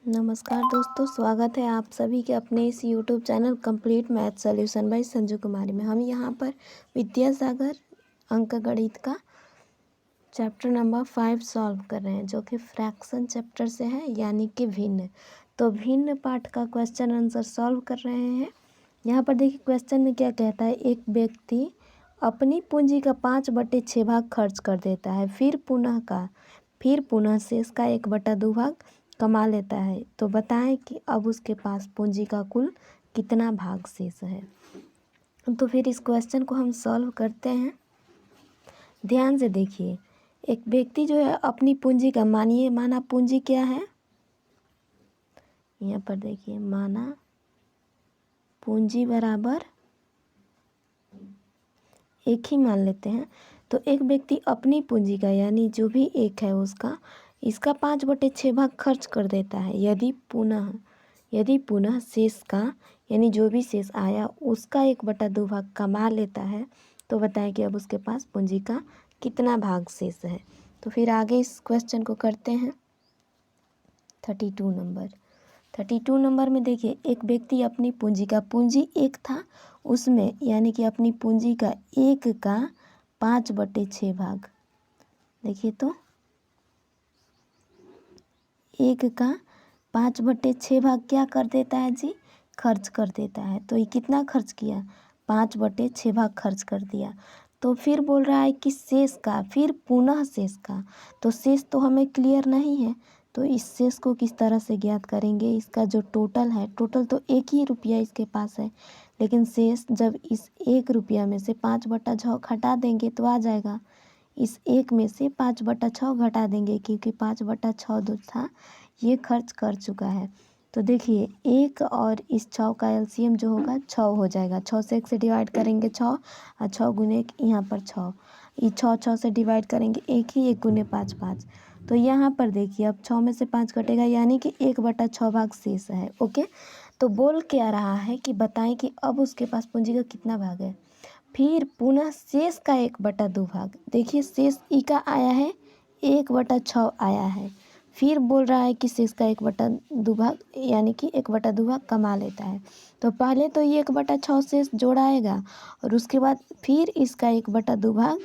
नमस्कार दोस्तों, स्वागत है आप सभी के अपने इस YouTube channel complete math solution by Sanju Kumari में। हम यहाँ पर विद्यासागर अंक गणित का चैप्टर नंबर 5 सॉल्व कर रहे हैं, जो कि फ्रैक्शन चैप्टर से है, यानी कि भिन्न। तो भिन्न पाठ का क्वेश्चन आंसर सॉल्व कर रहे हैं। यहाँ पर देखिए क्वेश्चन में क्या कहता है। एक व्यक्ति अपनी पूंजी का 5/6 भाग खर्च कर देता है, फिर पुनः शेष का 1/2 भाग कमा लेता है। तो बताएं कि अब उसके पास पूंजी का कुल कितना भाग शेष है। तो फिर इस क्वेश्चन को हम सॉल्व करते हैं। ध्यान से देखिए, एक व्यक्ति जो है अपनी पूंजी का माना पूंजी क्या है, यहाँ पर देखिए माना पूंजी बराबर एक ही मान लेते हैं। तो एक व्यक्ति अपनी पूंजी का यानी जो भी एक है उसका इसका 5/6 भाग खर्च कर देता है। यदि पुनः शेष का यानी जो भी शेष आया उसका 1/2 भाग कमा लेता है, तो बताएं कि अब उसके पास पूंजी का कितना भाग शेष है। तो फिर आगे इस क्वेश्चन को करते हैं। 32 नंबर में देखिए, एक व्यक्ति अपनी पूंजी एक था उसमें, यानी कि अपनी पूंजी का 1 का 5/6 भाग, देखिए तो 1 का 5/6 भाग क्या कर देता है जी, खर्च कर देता है। तो ये कितना खर्च किया, 5/6 भाग खर्च कर दिया। तो फिर बोल रहा है कि शेष का, फिर पुनः शेष का। तो शेष तो हमें क्लियर नहीं है, तो इस शेष को किस तरह से ज्ञात करेंगे। इसका जो टोटल है, टोटल तो 1 ही रुपया इसके पास है, लेकिन शेष जब इस 1 रुपया में से 5/6 घटा देंगे तो आ जाएगा। इस 1 में से 5/6 घटा देंगे, क्योंकि 5/6 जो था ये खर्च कर चुका है। तो देखिए 1 और इस 6 का एलसीएम जो होगा 6 हो जाएगा। 6 से 1 से डिवाइड करेंगे 6, और 6 गुने 1 यहाँ पर 6, ये 6 से डिवाइड करेंगे 1 ही, 1 गुने 5 5। तो यहाँ पर देखिए अब 6 में से 5 कटेगा, यानी कि 1/6 भाग शेष है। ओके, तो बोल क्या रहा है कि बताएं कि अब उसके पास पूंजी का कितना भाग है। फिर पुनः शेष का 1/2 भाग, देखिए शेष ई का आया है 1/6 आया है। फिर बोल रहा है कि शेष का 1/2 भाग यानी कि 1/2 भाग कमा लेता है। तो पहले तो ये 1/6 शेष जोड़ाएगा और उसके बाद फिर इसका 1/2 भाग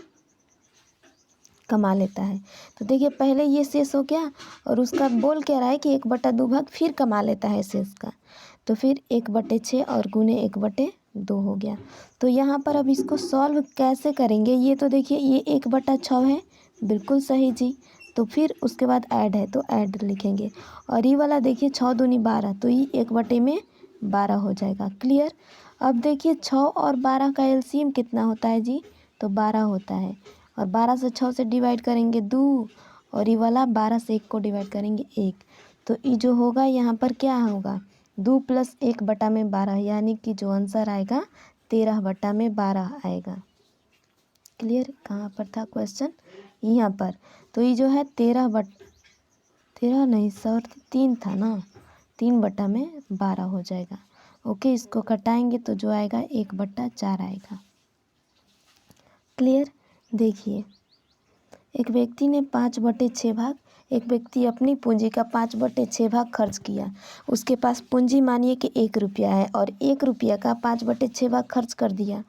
कमा लेता है। तो देखिए पहले ये शेष हो गया और उसका बोल क्या रहा है कि 1/2 भाग फिर कमा लेता है शेष का। तो फिर 1/6 और गुने 1/2 हो गया। तो यहाँ पर अब इसको सॉल्व कैसे करेंगे। ये तो देखिए ये 1/6 है, बिल्कुल सही जी। तो फिर उसके बाद ऐड है तो ऐड लिखेंगे, और ये वाला देखिए 6 दूनी 12, तो ये 1/12 हो जाएगा। क्लियर। अब देखिए 6 और 12 का एलसीएम कितना होता है जी, तो 12 होता है। और 12 से 6 से डिवाइड करेंगे 2, और ये वाला 12 से 1 को डिवाइड करेंगे 1। तो ये जो होगा यहाँ पर क्या होगा, 2 + 1/12, यानी कि जो आंसर आएगा 13/12 आएगा। क्लियर। कहाँ पर था क्वेश्चन, यहाँ पर। तो ये जो है 3 था ना, 3/12 हो जाएगा। ओके, इसको कटाएंगे तो जो आएगा 1/4 आएगा। क्लियर। देखिए एक व्यक्ति ने 5/6 भाग, एक व्यक्ति अपनी पूंजी का 5/6 भाग खर्च किया। उसके पास पूंजी मानिए कि 1 रुपया है और 1 रुपया का 5/6 भाग खर्च कर दिया।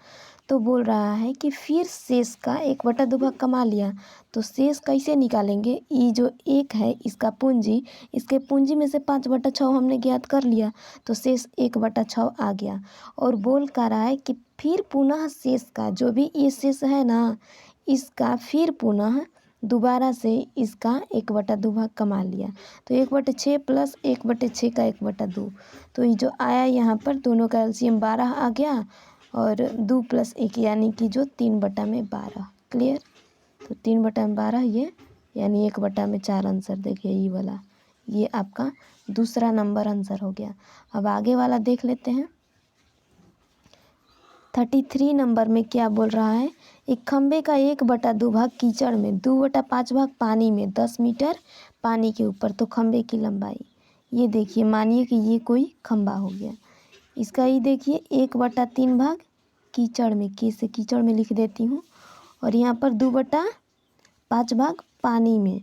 तो बोल रहा है कि फिर शेष का 1/2 भाग कमा लिया। तो शेष कैसे निकालेंगे, ये जो 1 है इसका पूंजी, इसके पूंजी में से 5/6 हमने ज्ञात कर लिया, तो शेष 1/6 आ गया। और बोल कर रहा है कि फिर पुनः शेष का, जो भी ये शेष है ना, इसका फिर पुनः दोबारा से इसका 1/2 भाग कमा लिया। तो 1/6 + 1/6 का 1/2, तो ये जो आया यहाँ पर दोनों का एलसीएम 12 आ गया, और 2 + 1 यानी कि जो 3/12। क्लियर। तो 3/12 ये, यानी 1/4 आंसर देखिए ये वाला, ये आपका दूसरा नंबर आंसर हो गया। अब आगे वाला देख लेते हैं। 33 नंबर में क्या बोल रहा है, एक खंबे का 1/2 भाग कीचड़ में, 2/5 भाग पानी में, 10 मीटर पानी के ऊपर। तो खंबे की लंबाई, ये देखिए मानिए कि ये कोई खंबा हो गया। इसका ये देखिए 1/3 भाग कीचड़ में, के से कीचड़ में लिख देती हूँ, और यहाँ पर 2/5 भाग पानी में।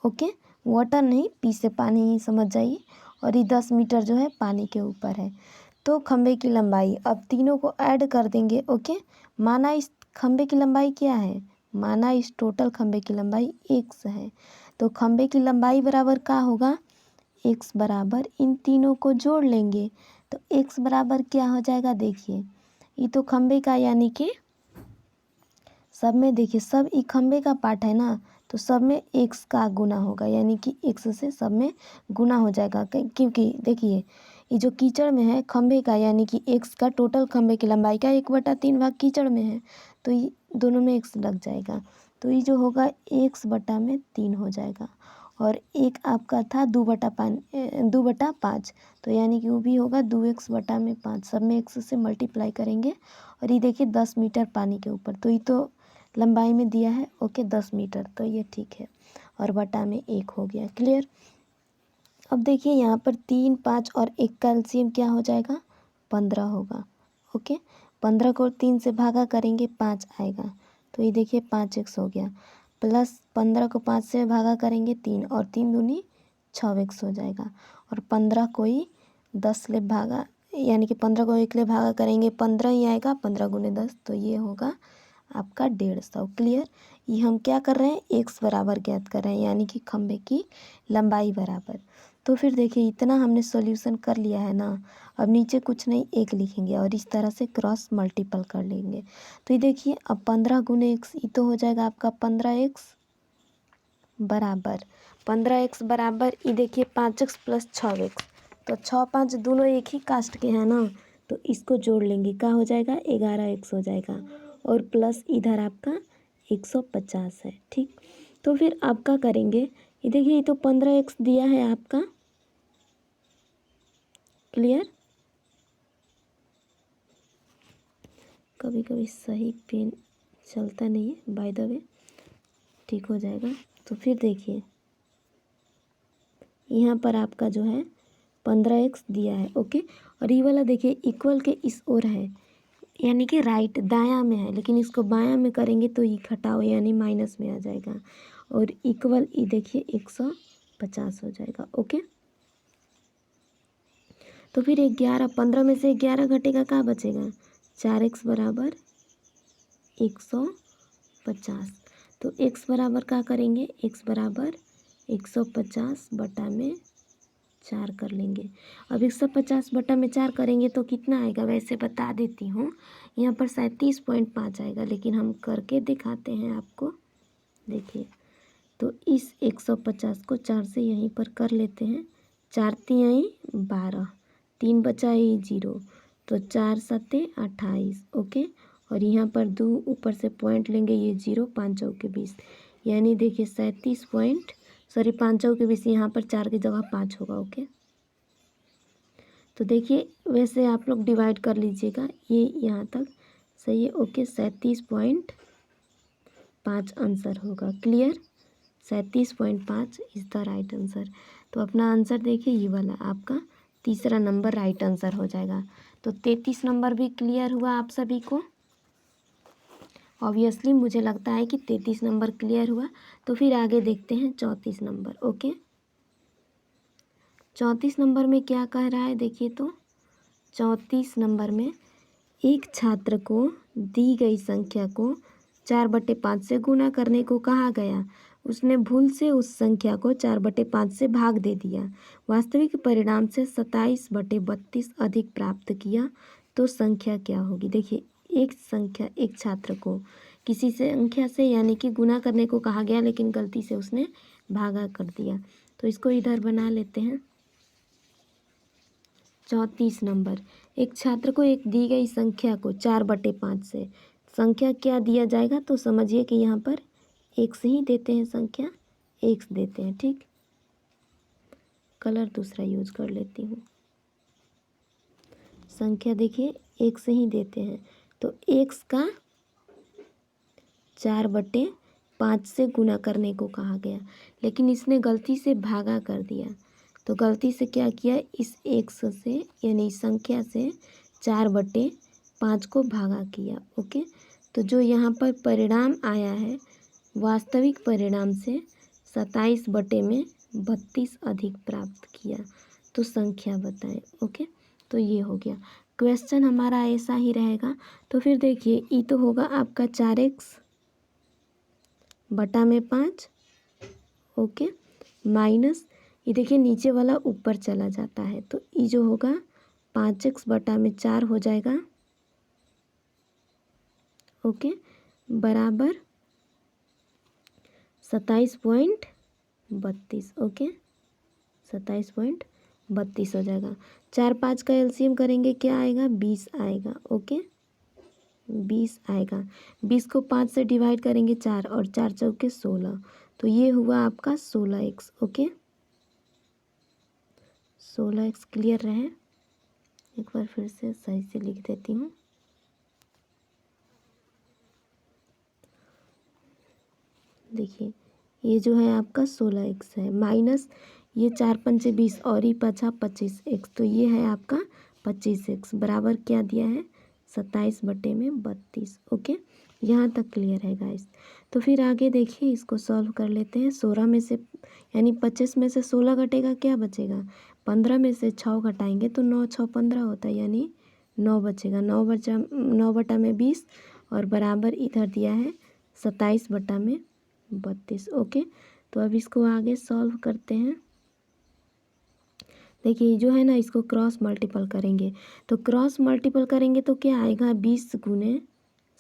ओके, वाटर नहीं, पी से पानी ही समझ जाइए। और ये 10 मीटर जो है पानी के ऊपर है। तो खंबे की लंबाई, अब तीनों को ऐड कर देंगे। ओके, माना इस खंबे की लंबाई क्या है, माना इस टोटल खंबे की लंबाई x है। तो खंबे की लंबाई बराबर क्या होगा, x बराबर इन तीनों को जोड़ लेंगे। तो x बराबर क्या हो जाएगा, देखिए ये तो खंबे का यानी कि सब में देखिए सब ये खंबे का पार्ट है ना, तो सब में x का गुना होगा, यानी कि x से सब में गुना हो जाएगा। क्योंकि देखिए ये जो कीचड़ में है खंबे का यानी कि x का टोटल खंबे की लंबाई का 1/3 भाग कीचड़ में है, तो ये दोनों में x लग जाएगा। तो ये जो होगा x/3 हो जाएगा। और एक आपका था 2/5, तो यानी कि वो भी होगा 2x/5। सब में x से मल्टीप्लाई करेंगे। और ये देखिए 10 मीटर पानी के ऊपर, तो ये तो लंबाई में दिया है। ओके 10 मीटर, तो ये ठीक है। और बटा में 1 हो गया। क्लियर। अब देखिए यहाँ पर 3, 5 और 1 का एलसीएम क्या हो जाएगा, 15 होगा। ओके, 15 को 3 से भागा करेंगे 5 आएगा, तो ये देखिए 5x हो गया। प्लस 15 को 5 से भागा करेंगे 3, और 3 दूनी 6x हो जाएगा। और 15 को ही 10 ले भागा, यानी कि 15 को 1 ले भागा करेंगे 15 ही आएगा, 15 गुने 10, तो ये होगा आपका 150। क्लियर। ये हम क्या कर रहे हैं, x बराबर ज्ञात कर रहे हैं, यानी कि खंबे की लंबाई बराबर। तो फिर देखिए इतना हमने सॉल्यूशन कर लिया है ना, अब नीचे कुछ नहीं 1 लिखेंगे और इस तरह से क्रॉस मल्टीपल कर लेंगे। तो ये देखिए अब 15 गुने x, ये तो हो जाएगा आपका 15x बराबर 15x बराबर ये देखिए 5x प्लस 6x, तो 6, 5 दोनों एक ही कास्ट के हैं ना, तो इसको जोड़ लेंगे, क्या हो जाएगा 11x हो जाएगा। और प्लस इधर आपका 150 है। ठीक, तो फिर आप क्या करेंगे, ये देखिए ये तो 15x दिया है आपका। क्लियर। कभी कभी सही पेन चलता नहीं है, बाय द वे ठीक हो जाएगा। तो फिर देखिए यहाँ पर आपका जो है 15x दिया है। ओके, और ये वाला देखिए इक्वल के इस ओर है, यानी कि राइट दायां में है, लेकिन इसको बायां में करेंगे तो ये घटाओ यानी माइनस में आ जाएगा। और इक्वल ये देखिए 150 हो जाएगा। ओके, तो फिर 11, 15 में से 11 घटेगा, क्या बचेगा, 4x बराबर 150। तो x बराबर क्या करेंगे, x बराबर 150 बटा में 4 कर लेंगे। अब 150 बटा में 4 करेंगे तो कितना आएगा, वैसे बता देती हूँ, यहाँ पर 37.5 आएगा, लेकिन हम करके दिखाते हैं आपको। देखिए तो इस 150 को 4 से यहीं पर कर लेते हैं, 4 तिहाई 12, 3 बचा ही 0, तो 4 सत्ते 28। ओके, और यहाँ पर 2 ऊपर से पॉइंट लेंगे, ये 0, 5 चौके 20, यानी देखिए 5 चौके 20, यहाँ पर 4 की जगह 5 होगा। ओके, तो देखिए वैसे आप लोग डिवाइड कर लीजिएगा, ये यहाँ तक सही है। ओके, 37.5 आंसर होगा। Clear, 37.5 is the right answer. तो अपना आंसर देखिए, ये वाला आपका तीसरा नंबर राइट आंसर हो जाएगा। तो 33 नंबर भी क्लियर हुआ आप सभी को। ऑब्वियसली मुझे लगता है कि 33 नंबर क्लियर हुआ। तो फिर आगे देखते हैं 34 नंबर। ओके, 34 नंबर में क्या कह रहा है, देखिए तो 34 नंबर में एक छात्र को दी गई संख्या को 4/5 से गुना करने को कहा गया। उसने भूल से उस संख्या को 4/5 से भाग दे दिया। वास्तविक परिणाम से 27/32 अधिक प्राप्त किया, तो संख्या क्या होगी। देखिए एक छात्र को किसी संख्या से यानी कि गुना करने को कहा गया, लेकिन गलती से उसने भागा कर दिया। तो इसको इधर बना लेते हैं। 34 नंबर, एक छात्र को एक दी गई संख्या को 4/5 से, संख्या क्या दिया जाएगा, तो समझिए कि यहाँ पर x ही देते हैं, संख्या x देते हैं। ठीक, कलर दूसरा यूज कर लेती हूँ। संख्या देखिए x ही देते हैं, तो x का 4/5 से गुना करने को कहा गया, लेकिन इसने गलती से भागा कर दिया। तो गलती से क्या किया, इस x से यानी इस संख्या से 4/5 को भागा किया। ओके, तो जो यहाँ पर परिणाम आया है, वास्तविक परिणाम से 27/32 अधिक प्राप्त किया। तो संख्या बताएं। ओके, तो ये हो गया क्वेश्चन हमारा, ऐसा ही रहेगा। तो फिर देखिए ई तो होगा आपका 4x बटा में 5। ओके, माइनस ये देखिए नीचे वाला ऊपर चला जाता है, तो ई जो होगा 5x बटा में 4 हो जाएगा। ओके, बराबर 27.32। ओके, 27.32 हो जाएगा। 4 5 का एलसीएम करेंगे, क्या आएगा? 20 आएगा। ओके, 20 आएगा। 20 को 5 से डिवाइड करेंगे 4, और 4 चौके 16, तो ये हुआ आपका 16x। ओके, 16x क्लियर रहे। एक बार फिर से सही से लिख देती हूँ। देखिए ये जो है आपका 16x है, माइनस ये 4 पंचे 20 और ये पचा 25x, तो ये है आपका 25x बराबर क्या दिया है? 27/32। ओके, यहाँ तक क्लियर है गाइस। तो फिर आगे देखिए इसको सॉल्व कर लेते हैं। 16 में से यानी 25 में से 16 घटेगा, क्या बचेगा? 15 में से 6 घटाएंगे तो 9 6 15 होता है, यानी 9 बचेगा। 9 बटा में 20 और बराबर इधर दिया है 27/32। ओके, तो अब इसको आगे सॉल्व करते हैं। देखिए जो है ना, इसको क्रॉस मल्टीपल करेंगे, तो क्रॉस मल्टीपल करेंगे तो क्या आएगा? 20 गुने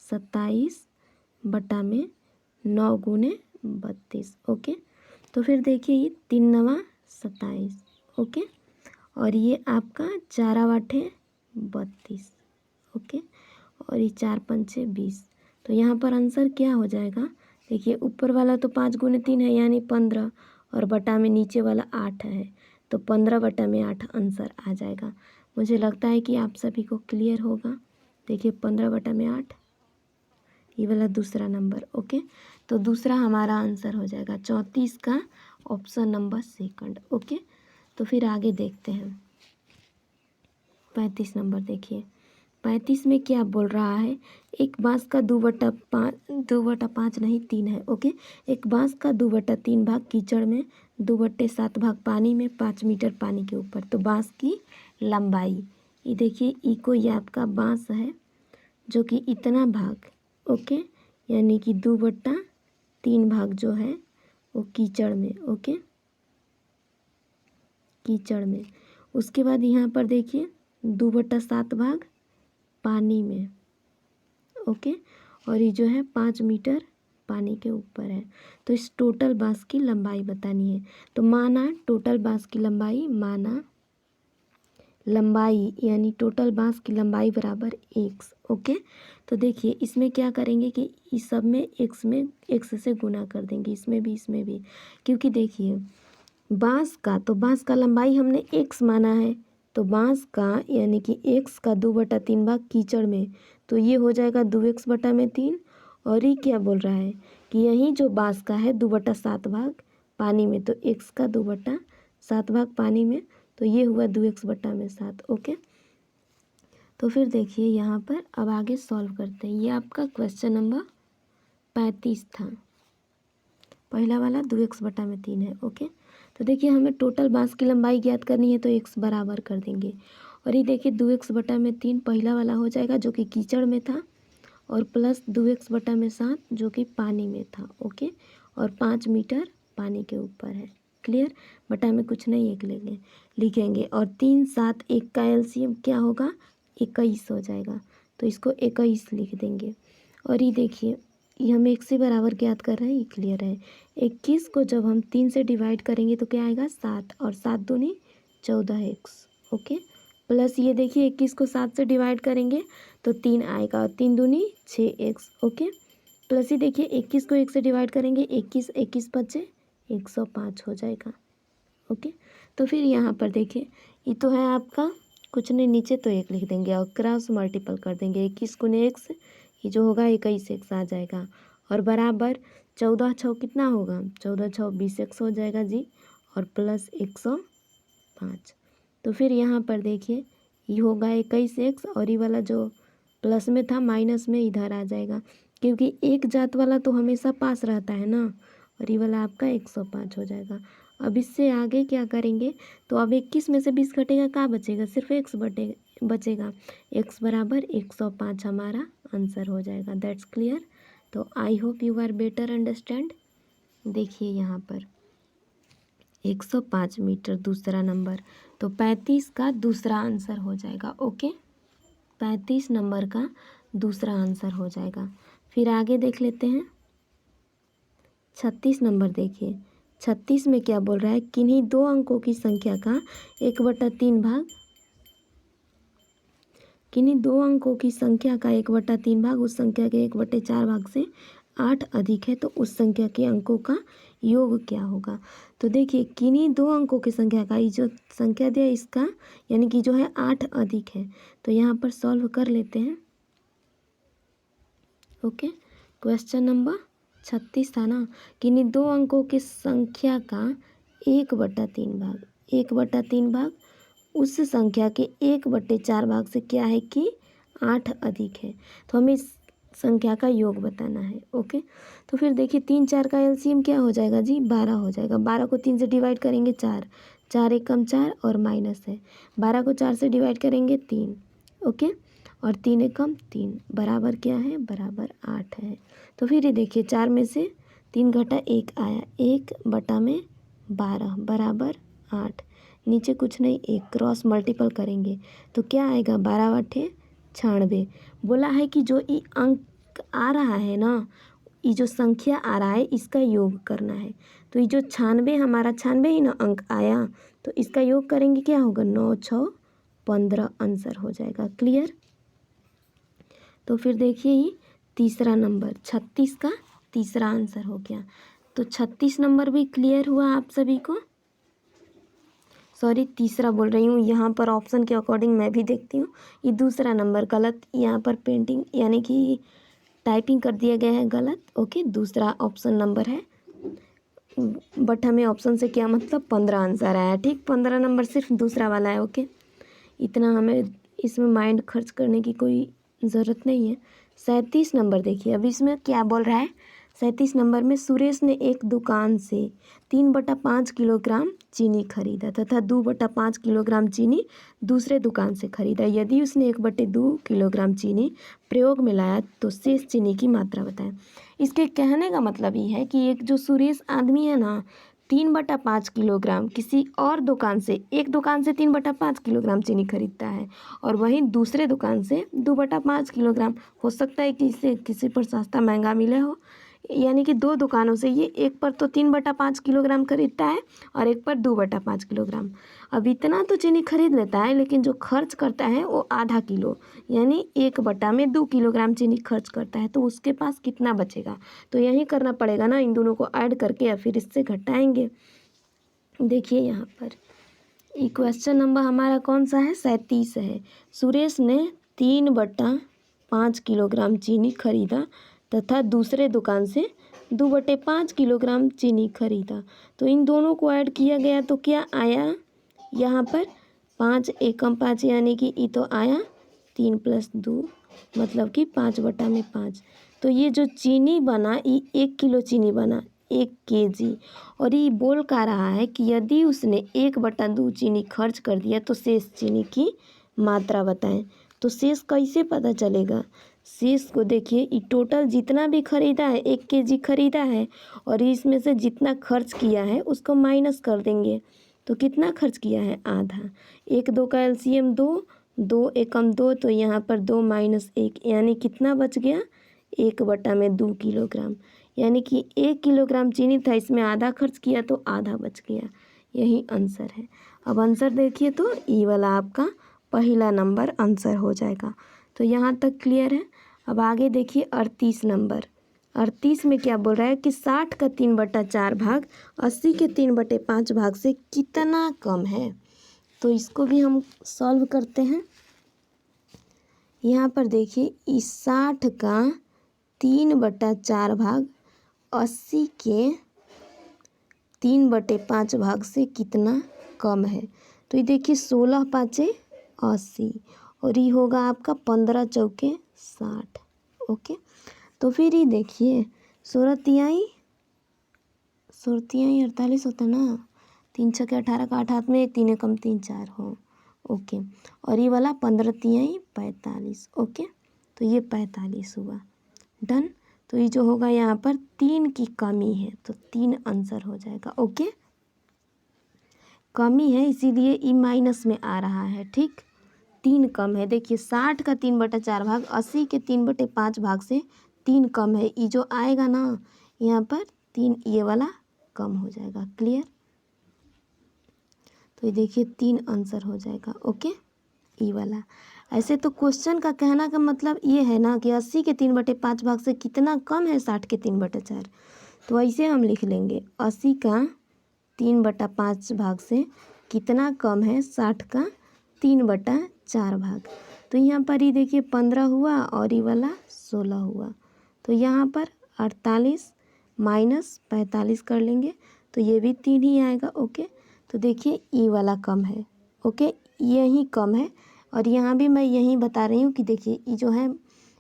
27 बटा में 9 गुने 32। ओके, तो फिर देखिए ये 3 9 27। ओके, और ये आपका 4 8 32। ओके, और ये 4 5 20, तो यहाँ पर आंसर क्या हो जाएगा? देखिए ऊपर वाला तो 5 गुने 3 है यानी 15, और बटा में नीचे वाला 8 है, तो 15 बटा में 8 आंसर आ जाएगा। मुझे लगता है कि आप सभी को क्लियर होगा। देखिए 15 बटा में 8, ये वाला दूसरा नंबर। ओके, तो दूसरा हमारा आंसर हो जाएगा 34 का ऑप्शन नंबर सेकंड। ओके, तो फिर आगे देखते हैं 35 नंबर। देखिए 35 में क्या बोल रहा है? एक बांस का 2/5 नहीं 3 है। ओके, एक बांस का 2/3 भाग कीचड़ में, 2/7 भाग पानी में, 5 मीटर पानी के ऊपर। तो बांस की लंबाई, ये देखिए ये आपका बांस है जो कि इतना भाग, ओके, यानी कि 2/3 भाग जो है वो कीचड़ में। ओके, कीचड़ में। उसके बाद यहाँ पर देखिए 2/7 भाग पानी में। ओके, और ये जो है 5 मीटर पानी के ऊपर है। तो इस टोटल बांस की लंबाई बतानी है। तो माना टोटल बांस की लंबाई, माना लंबाई यानी टोटल बांस की लंबाई बराबर x। ओके, तो देखिए इसमें क्या करेंगे कि इस सब में x से गुना कर देंगे, इसमें भी, क्योंकि देखिए बांस का लंबाई हमने x माना है, तो बांस का यानी कि x का 2/3 भाग कीचड़ में, तो ये हो जाएगा 2x बटा में 3। और ये क्या बोल रहा है कि यही जो बांस का है 2/7 भाग पानी में, तो x का 2/7 भाग पानी में, तो ये हुआ 2x बटा में 7। ओके, तो फिर देखिए यहाँ पर अब आगे सॉल्व करते हैं। ये आपका क्वेश्चन नंबर 35 था, पहला वाला 2x बटा में 3 है। ओके, तो देखिए हमें टोटल बांस की लंबाई ज्ञात करनी है, तो x बराबर कर देंगे। और ये देखिए 2x बटा में 3 पहला वाला हो जाएगा जो कि कीचड़ में था, और प्लस 2x बटा में 7 जो कि पानी में था। ओके, और 5 मीटर पानी के ऊपर है। क्लियर? बटा में कुछ नहीं लिखेंगे। और 3 7 1 का एलसीएम क्या होगा? 21 हो जाएगा, तो इसको 21 लिख देंगे। और ये देखिए ये हम 1 से बराबर ज्ञात कर रहे हैं, ये क्लियर है। 21 को जब हम 3 से डिवाइड करेंगे तो क्या आएगा? 7, और 7 दूनी 14x। ओके, प्लस ये देखिए 21 को 7 से डिवाइड करेंगे तो 3 आएगा, और 3 दूनी 6x। ओके, प्लस ये देखिए 21 को 1 से डिवाइड करेंगे, 21 बचे 105 हो जाएगा। ओके, तो फिर यहाँ पर देखिए ये तो है आपका कुछ नहीं, नीचे तो 1 लिख देंगे और क्रॉस मल्टीपल कर देंगे। 21 गुने x, ये जो होगा 21x आ जाएगा, और बराबर 14 6 कितना होगा? 14 6 20x हो जाएगा जी, और प्लस 105। तो फिर यहाँ पर देखिए ये होगा 21x, और ये वाला जो प्लस में था माइनस में इधर आ जाएगा, क्योंकि एक जात वाला तो हमेशा पास रहता है ना, और ये वाला आपका 105 हो जाएगा। अब इससे आगे क्या करेंगे, तो अब 21 में से 20 घटेगा, क्या बचेगा, सिर्फ x बचेगा। x बराबर 105 हमारा आंसर हो जाएगा। That's clear. तो I hope you are better understand. देखिए यहाँ पर 105 मीटर दूसरा नंबर, तो 35 का दूसरा आंसर हो जाएगा। ओके, 35 नंबर का दूसरा आंसर हो जाएगा। फिर आगे देख लेते हैं 36 नंबर। देखिए 36 में क्या बोल रहा है, किन्हीं दो अंकों की संख्या का 1/3 भाग, किन्हीं दो अंकों की संख्या का 1/3 भाग उस संख्या के 1/4 भाग से 8 अधिक है, तो उस संख्या के अंकों का योग क्या होगा। तो देखिए किन्हीं दो अंकों की संख्या का, ये जो संख्या दिया इसका यानी कि जो है 8 अधिक है, तो यहाँ पर सॉल्व कर लेते हैं। ओके, क्वेश्चन नंबर 36 था ना, किन्हीं दो अंकों की संख्या का 1/3 भाग, 1/3 भाग उस संख्या के 1/4 भाग से क्या है कि 8 अधिक है, तो हमें इस संख्या का योग बताना है। ओके, तो फिर देखिए 3 4 का एलसीएम क्या हो जाएगा जी, 12 हो जाएगा। 12 को 3 से डिवाइड करेंगे 4, 4 एकम 4 और माइनस है, 12 को 4 से डिवाइड करेंगे 3। ओके, और 3 एकम 3 बराबर क्या है, बराबर 8 है। तो फिर ये देखिए 4 में से 3 घटा 1 आया, 1/12 बराबर 8। नीचे कुछ नहीं, एक क्रॉस मल्टीपल करेंगे तो क्या आएगा, 12/8 96। बोला है कि जो ये अंक आ रहा है ना, ये जो संख्या आ रहा है इसका योग करना है। तो ये जो 96 हमारा 96 ही ना अंक आया, तो इसका योग करेंगे क्या होगा, 9 6 15 आंसर हो जाएगा। क्लियर। तो फिर देखिए ये तीसरा नंबर 36 का तीसरा आंसर हो गया। तो 36 नंबर भी क्लियर हुआ आप सभी को। सॉरी, तीसरा बोल रही हूँ, यहाँ पर ऑप्शन के अकॉर्डिंग मैं भी देखती हूँ। ये दूसरा नंबर गलत, यहाँ पर पेंटिंग यानी कि टाइपिंग कर दिया गया है गलत। ओके, दूसरा ऑप्शन नंबर है, बट हमें ऑप्शन से क्या मतलब, 15 आंसर आया। ठीक, 15 नंबर सिर्फ दूसरा वाला है। ओके, इतना हमें इसमें माइंड खर्च करने की कोई ज़रूरत नहीं है। 37 नंबर देखिए, अब इसमें क्या बोल रहा है, 37 नंबर में सुरेश ने एक दुकान से 3/5 किलोग्राम चीनी खरीदा तथा 2/5 किलोग्राम चीनी दूसरे दुकान से खरीदा। यदि उसने 1/2 किलोग्राम चीनी प्रयोग में लाया तो शेष चीनी की मात्रा बताएं। इसके कहने का मतलब ये है कि एक जो सुरेश आदमी है ना, 3/5 किलोग्राम किसी और दुकान से, एक दुकान से 3/5 किलोग्राम चीनी खरीदता है और वहीं दूसरे दुकान से 2/5 किलोग्राम। हो सकता है कि इससे किसी पर सस्ता महंगा मिले हो, यानी कि दो दुकानों से ये एक पर तो 3/5 किलोग्राम खरीदता है और एक पर 2/5 किलोग्राम। अब इतना तो चीनी खरीद लेता है, लेकिन जो खर्च करता है वो आधा किलो, यानी 1/2 किलोग्राम चीनी खर्च करता है, तो उसके पास कितना बचेगा। तो यही करना पड़ेगा ना, इन दोनों को ऐड करके या फिर इससे घटाएंगे। देखिए यहाँ पर ये क्वेश्चन नंबर हमारा कौन सा है, 37 है। सुरेश ने 3/5 किलोग्राम चीनी खरीदा तथा दूसरे दुकान से 2/5 किलोग्राम चीनी खरीदा। तो इन दोनों को ऐड किया गया तो क्या आया, यहाँ पर 5 एकम 5 यानी कि ये तो आया 3 + 2 मतलब कि 5/5। तो ये जो चीनी बना ये 1 किलो चीनी बना, 1 केजी। और ये बोल का रहा है कि यदि उसने 1/2 चीनी खर्च कर दिया तो शेष चीनी की मात्रा बताएं। तो शेष कैसे पता चलेगा, शेष को देखिए, ये टोटल जितना भी खरीदा है 1 केजी खरीदा है और इसमें से जितना खर्च किया है उसको माइनस कर देंगे। तो कितना खर्च किया है, आधा। 1 2 का एलसीएम 2, 2 एकम 2, तो यहाँ पर 2 - 1 यानी कितना बच गया, 1/2 किलोग्राम। यानी कि 1 किलोग्राम चीनी था, इसमें आधा खर्च किया तो आधा बच गया। यही आंसर है। अब आंसर देखिए तो ये वाला आपका पहला नंबर आंसर हो जाएगा। तो यहाँ तक क्लियर है। अब आगे देखिए 38 नंबर। 38 में क्या बोल रहा है कि 60 का 3/4 भाग 80 के 3/5 भाग से कितना कम है। तो इसको भी हम सॉल्व करते हैं। यहाँ पर देखिए इस 60 का 3/4 भाग 80 के 3/5 भाग से कितना कम है। तो ये देखिए 16 × 5 = 80 और ये होगा आपका 15 × 4 = 60। ओके, तो फिर ये देखिए 16 × 3 = 48 होता ना, 3 छक्के 18 का 8 हाथ में 1, 3 एकम 3 4 हो। ओके, और ये वाला 15 तिहाई 45। ओके, तो ये 45 हुआ। डन। तो ये जो होगा यहाँ पर 3 की कमी है, तो 3 आंसर हो जाएगा। ओके, कमी है इसीलिए ई माइनस में आ रहा है। ठीक, 3 कम है। देखिए 60 का 3/4 भाग 80 के 3/5 भाग से 3 कम है। ये जो आएगा ना यहाँ पर 3, ये वाला कम हो जाएगा। क्लियर? तो ये देखिए 3 आंसर हो जाएगा। ओके, ई वाला। ऐसे तो क्वेश्चन का कहना का मतलब ये है ना कि 80 के 3/5 भाग से कितना कम है 60 के 3/4। तो ऐसे हम लिख लेंगे 80 का 3/5 भाग से कितना कम है 60 का 3/4 भाग। तो यहाँ पर ये देखिए 15 हुआ और ये वाला 16 हुआ। तो यहाँ पर 48 माइनस 45 कर लेंगे तो ये भी 3 ही आएगा। ओके, तो देखिए ई वाला कम है। ओके, यही कम है और यहाँ भी मैं यही बता रही हूँ कि देखिए ये जो है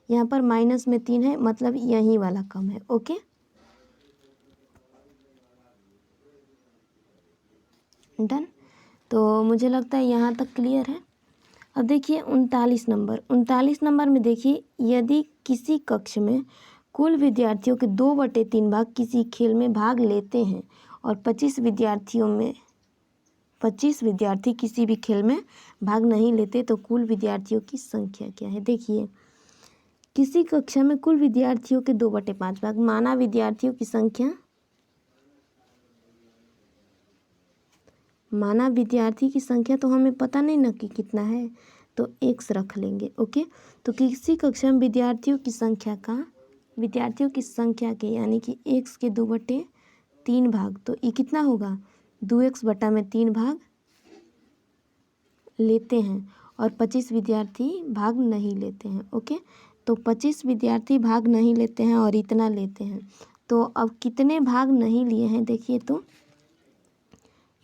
यहाँ पर माइनस में 3 है, मतलब यही वाला कम है। Okay, done. तो मुझे लगता है यहाँ तक क्लियर है। अब देखिए 39 नंबर में देखिए, यदि किसी कक्ष में कुल विद्यार्थियों के 2/3 भाग किसी खेल में भाग लेते हैं और 25 विद्यार्थी किसी भी खेल में भाग नहीं लेते तो कुल विद्यार्थियों की संख्या क्या है। देखिए किसी कक्षा में कुल विद्यार्थियों के 2/5 भाग, माना विद्यार्थियों की संख्या, माना विद्यार्थी की संख्या तो हमें पता नहीं ना कि कितना है, तो x रख लेंगे। ओके, तो किसी कक्षा में विद्यार्थियों की संख्या के यानी कि x के 2/3 भाग, तो ये कितना होगा 2x/3 भाग लेते हैं और 25 विद्यार्थी भाग नहीं लेते हैं। ओके, तो 25 विद्यार्थी भाग नहीं लेते हैं और इतना लेते हैं, तो अब कितने भाग नहीं लिए हैं देखिए, तो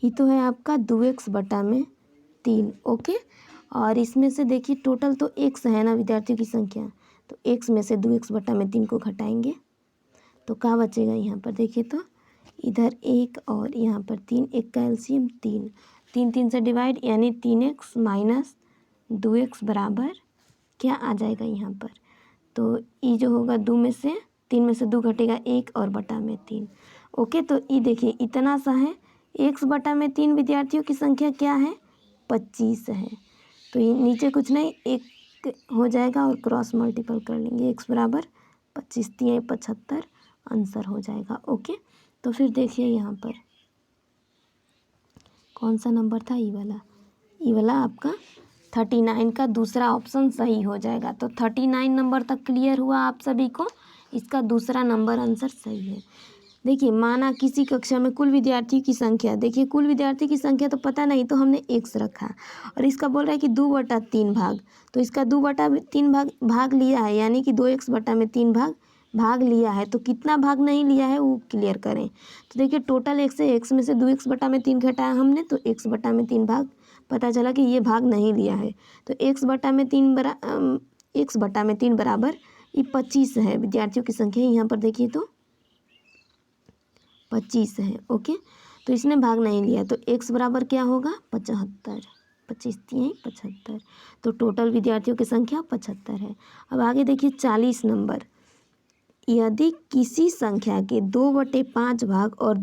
ये तो है आपका 2x/3। ओके, और इसमें से देखिए टोटल तो x है ना विद्यार्थियों की संख्या, तो x में से 2x/3 को घटाएंगे तो क्या बचेगा यहाँ पर देखिए, तो इधर 1 और यहाँ पर 3, 1 का एलसीएम 3, 3 से डिवाइड यानी 3x माइनस 2x बराबर क्या आ जाएगा यहाँ पर, तो ये जो होगा 2 में से 3 में से 2 घटेगा 1 और बटा में 3। ओके, तो ये देखिए इतना सा है, x/3 विद्यार्थियों की संख्या क्या है 25 है, तो ये नीचे कुछ नहीं 1 हो जाएगा और क्रॉस मल्टीपल कर लेंगे, x बराबर 25 3 75 आंसर हो जाएगा। ओके, तो फिर देखिए यहाँ पर कौन सा नंबर था, ई वाला आपका 39 का दूसरा ऑप्शन सही हो जाएगा। तो 39 नंबर तक क्लियर हुआ आप सभी को, इसका दूसरा नंबर आंसर सही है। देखिए माना किसी कक्षा में कुल विद्यार्थी की संख्या, देखिए कुल विद्यार्थी की संख्या तो पता नहीं तो हमने x रखा और इसका बोल रहा है कि 2/3 भाग, तो इसका 2/3 भाग लिया है यानी कि 2x/3 भाग लिया है, तो कितना भाग नहीं लिया है वो क्लियर करें। तो देखिए टोटल x है, x में से 2x/3 घटाया हमने तो x/3 भाग पता चला कि ये भाग नहीं लिया है, तो x/3 बराबर ये 25 है विद्यार्थियों की संख्या, यहाँ पर देखिए तो 25 है। ओके, तो इसने भाग नहीं लिया तो x बराबर क्या होगा 75, 25 3 75, तो टोटल विद्यार्थियों की संख्या 75 है। अब आगे देखिए 40 नंबर, यदि किसी संख्या के 2/5 भाग और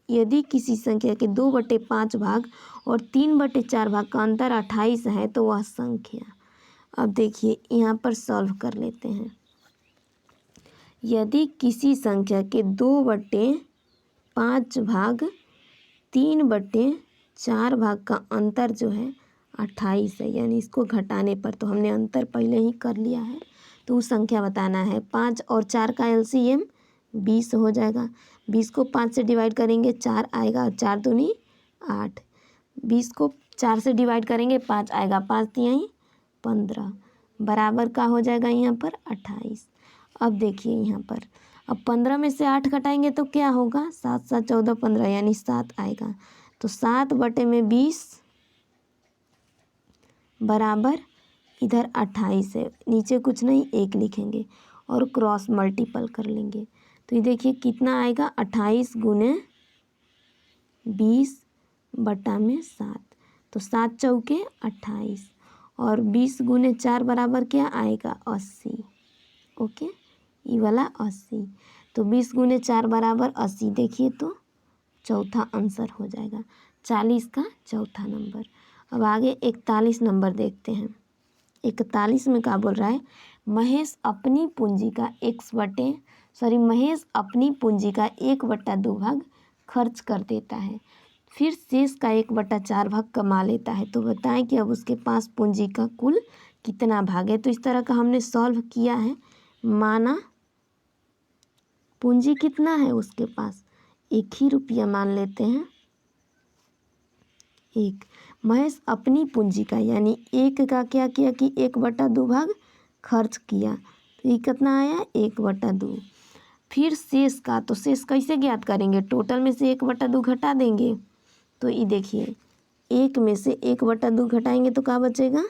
यदि किसी संख्या के 2/5 भाग और 3/4 भाग का अंतर 28 है तो वह संख्या, अब देखिए यहाँ पर सॉल्व कर लेते हैं। यदि किसी संख्या के 2/5 भाग 3/4 भाग का अंतर जो है 28 है, यानी इसको घटाने पर, तो हमने अंतर पहले ही कर लिया है तो उस संख्या बताना है। 5 और 4 का एलसीएम 20 हो जाएगा, 20 को 5 से डिवाइड करेंगे 4 आएगा, 4 दूनी 8, 20 को 4 से डिवाइड करेंगे 5 आएगा, 5 तिहाई 15 बराबर का हो जाएगा यहाँ पर 28। अब देखिए यहाँ पर, अब 15 में से 8 घटाएंगे तो क्या होगा 7 7 14 15 यानी 7 आएगा, तो 7/20 बराबर इधर 28 है, नीचे कुछ नहीं 1 लिखेंगे और क्रॉस मल्टीपल कर लेंगे, तो ये देखिए कितना आएगा 28 गुने 20/7, तो 7 चौके 28 और 20 × 4 बराबर क्या आएगा 80। ओके, ये वाला 80। तो 20 × 4 बराबर 80। देखिए तो चौथा आंसर हो जाएगा 40 का चौथा नंबर। अब आगे 41 नंबर देखते हैं। 41 में क्या बोल रहा है, महेश अपनी पूंजी का महेश अपनी पूंजी का 1/2 भाग खर्च कर देता है, फिर शेष का 1/4 भाग कमा लेता है। तो बताएं कि अब उसके पास पूंजी का कुल कितना भाग है। तो इस तरह का हमने सॉल्व किया है। माना पूंजी कितना है उसके पास, 1 ही रुपया मान लेते हैं। 1 महेश अपनी पूंजी का यानी 1 का क्या किया कि 1/2 भाग खर्च किया, तो ये कितना आया 1/2। फिर शेष का, तो शेष कैसे ज्ञात करेंगे, टोटल में से 1/2 घटा देंगे। तो ये देखिए 1 में से 1/2 घटाएंगे तो क्या बचेगा,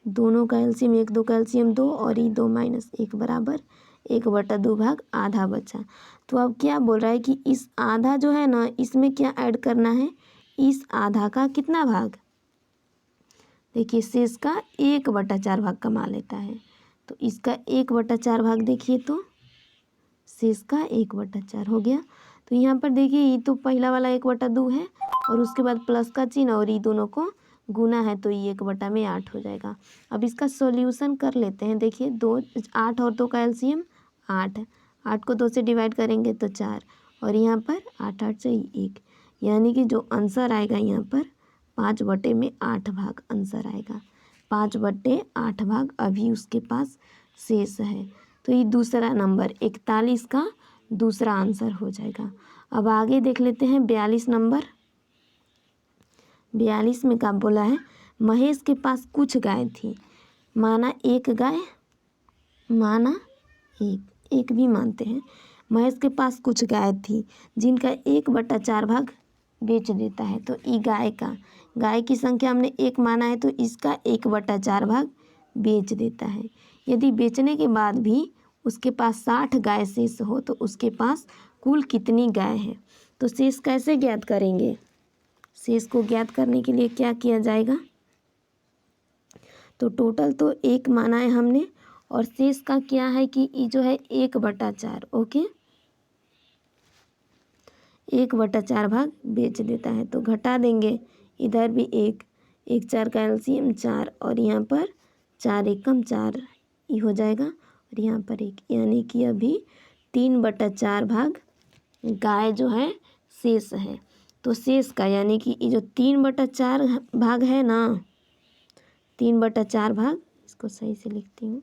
दोनों का एलसीएम 1 2 का एलसीएम 2 और ये 2 - 1 बराबर 1/2 भाग आधा बचा। तो अब क्या बोल रहा है कि इस आधा जो है ना, इसमें क्या ऐड करना है, इस आधा का कितना भाग, देखिए शेष का 1/4 भाग कमा लेता है, तो इसका 1/4 भाग देखिए तो शेष का 1/4 हो गया। तो यहाँ पर देखिए ये तो पहला वाला 1/2 है और उसके बाद प्लस का चिन्ह और ये दोनों को गुना है, तो ये 1/8 हो जाएगा। अब इसका सॉल्यूशन कर लेते हैं। देखिए 8 और 2 का एलसीएम 8, 8 को 2 से डिवाइड करेंगे तो 4 और यहाँ पर 8 8 से 1, यानी कि जो आंसर आएगा यहाँ पर 5/8 भाग आंसर आएगा। 5/8 भाग अभी उसके पास शेष है। तो ये दूसरा नंबर 41 का दूसरा आंसर हो जाएगा। अब आगे देख लेते हैं 42 नंबर। 42 में क्या बोला है, महेश के पास कुछ गाय थी, माना एक गाय, माना एक भी मानते हैं। महेश के पास कुछ गाय थी जिनका 1/4 भाग बेच देता है। तो ई गाय की संख्या हमने 1 माना है, तो इसका 1/4 भाग बेच देता है। यदि बेचने के बाद भी उसके पास 60 गाय शेष हो तो उसके पास कुल कितनी गाय है। तो शेष कैसे ज्ञात करेंगे, शेष को ज्ञात करने के लिए क्या किया जाएगा, तो टोटल तो 1 माना है हमने और शेष का क्या है कि ये जो है 1/4, ओके 1/4 भाग बेच देता है। तो घटा देंगे, इधर भी 1 1 4 का एलसीएम 4 और यहाँ पर 4 एकम 4 ये हो जाएगा और यहाँ पर 1, यानी कि अभी 3/4 भाग गाय जो है शेष है। तो शेष का यानी कि ये जो 3/4 भाग है ना, 3/4 भाग, इसको सही से लिखती हूँ,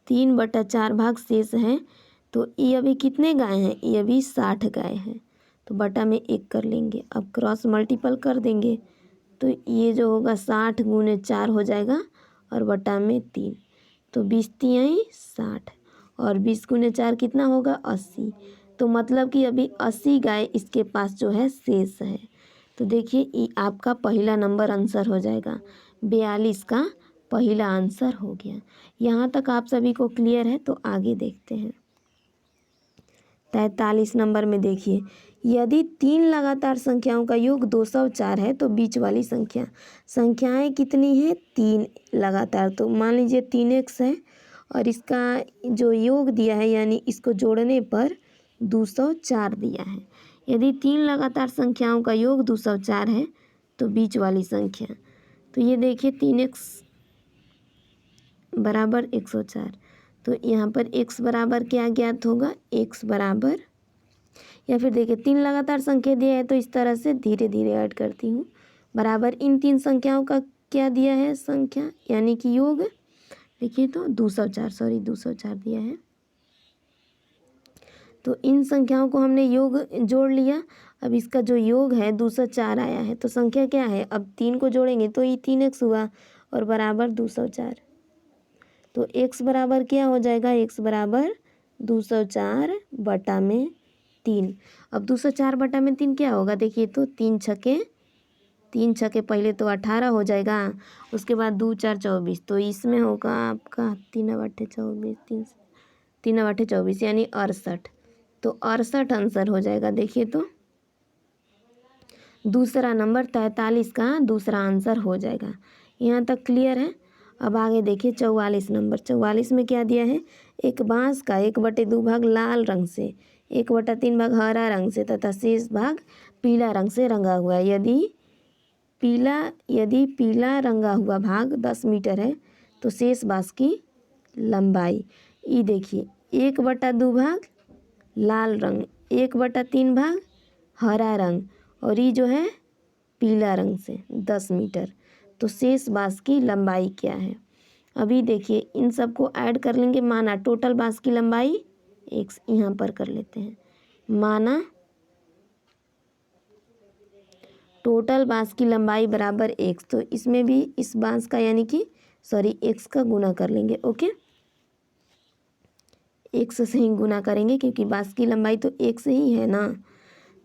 3/4 भाग शेष है। तो ये अभी कितने गाय हैं, ये अभी 60 गाय हैं, तो बटा में 1 कर लेंगे। अब क्रॉस मल्टीपल कर देंगे तो ये जो होगा 60 × 4 हो जाएगा और बटा में 3, तो 20 3 60 और 20 × 4 कितना होगा 80। तो मतलब कि अभी 80 गाय इसके पास जो है शेष है। तो देखिए ये आपका पहला नंबर आंसर हो जाएगा, 42 का पहला आंसर हो गया। यहाँ तक आप सभी को क्लियर है। तो आगे देखते हैं 43 नंबर में। देखिए यदि 3 लगातार संख्याओं का योग 204 है तो बीच वाली संख्याएं कितनी है, 3 लगातार। तो मान लीजिए 3x है और इसका जो योग दिया है यानी इसको जोड़ने पर 204 दिया है। यदि 3 लगातार संख्याओं का योग 204 है तो बीच वाली संख्या, तो ये देखिए 3x बराबर 104, तो यहाँ पर x बराबर क्या ज्ञात होगा, x बराबर, या फिर देखिए 3 लगातार संख्या दिया है तो इस तरह से धीरे धीरे ऐड करती हूँ, बराबर इन 3 संख्याओं का क्या दिया है संख्या यानी कि योग, देखिए तो 204 दिया है। तो इन संख्याओं को हमने योग जोड़ लिया। अब इसका जो योग है 204 आया है, तो संख्या क्या है, अब 3 को जोड़ेंगे तो ये 3x हुआ और बराबर 204। तो x बराबर क्या हो जाएगा, x बराबर 204 बटा में 3। अब 204 बटा में 3 क्या होगा, देखिए तो 3 छके पहले तो 18 हो जाएगा, उसके बाद 2 4 24, तो इसमें होगा आपका 3 8 24 3 3/24 यानी 68। तो 68 आंसर हो जाएगा। देखिए तो दूसरा नंबर 43 का दूसरा आंसर हो जाएगा। यहाँ तक क्लियर है। अब आगे देखिए 44 नंबर। 44 में क्या दिया है, एक बांस का 1/2 भाग लाल रंग से, 1/3 भाग हरा रंग से तथा शेष भाग पीला रंग से रंगा हुआ है। यदि पीला रंगा हुआ भाग 10 मीटर है तो शेष बांस की लंबाई, ये देखिए 1/2 भाग लाल रंग, 1/3 भाग हरा रंग और ये जो है पीला रंग से 10 मीटर। तो शेष बांस की लंबाई क्या है। अभी देखिए इन सबको ऐड कर लेंगे। माना टोटल बांस की लंबाई एक, यहाँ पर कर लेते हैं। माना टोटल बांस की लंबाई बराबर x, तो इसमें भी इस बांस का यानी कि x का गुना कर लेंगे। ओके, x से ही गुना करेंगे क्योंकि बांस की लंबाई तो x ही है ना।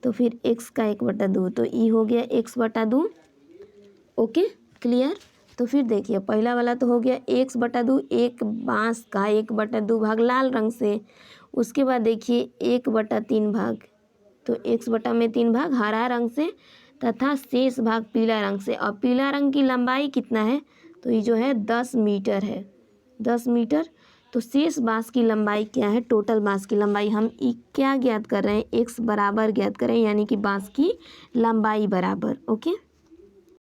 तो फिर x का 1/2, तो ई हो गया x/2। Okay clear. तो फिर देखिए पहला वाला तो हो गया 1/2, एक बांस का 1/2 भाग लाल रंग से। उसके बाद देखिए 1/3 भाग, तो x/3 भाग हरा रंग से तथा शेष भाग पीला रंग से। और पीला रंग की लंबाई कितना है, तो ये जो है 10 मीटर है, 10 मीटर। तो शेष बांस की लंबाई क्या है, टोटल बांस की लंबाई हम क्या ज्ञात कर रहे हैं, x बराबर ज्ञात कर रहे हैं, यानी कि बांस की लंबाई बराबर। ओके।